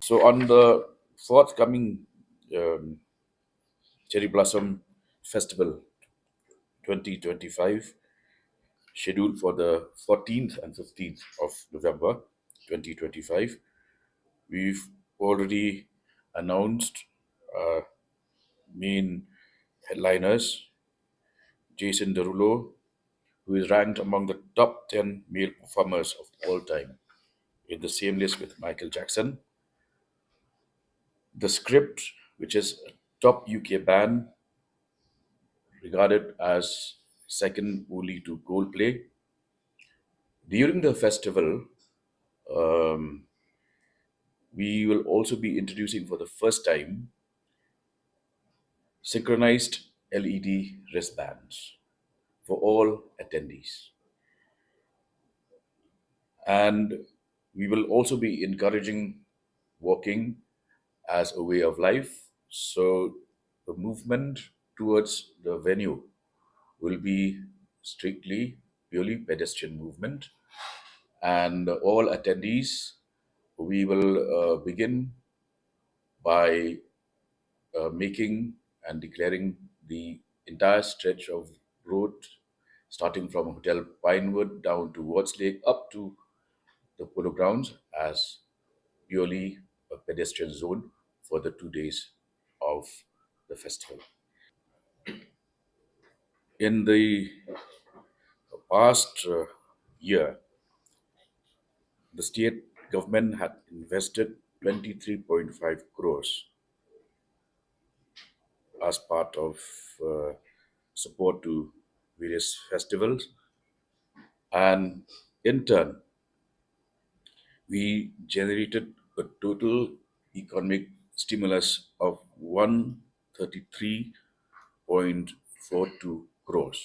So on the forthcoming um, Cherry Blossom Festival 2025, scheduled for the 14th and 15th of November 2025, we've already announced uh, main headliners: Jason Derulo, who is ranked among the top 10 male performers of all time, in the same list with Michael Jackson. The Script, which is a top UK band regarded as second only to Coldplay. During the festival, um, we will also be introducing for the first time synchronized LED wristbands for all attendees. And we will also be encouraging walking as a way of life. So the movement towards the venue will be strictly purely pedestrian movement. And all attendees, we will begin by making and declaring the entire stretch of road starting from Hotel Pinewood down to Wards Lake up to the polo grounds as purely a pedestrian zone for the 2 days of the festival. In the past year, the state government had invested 23.5 crores as part of uh, support to various festivals, and in turn, we generated a total economic stimulus of 133.42 crores.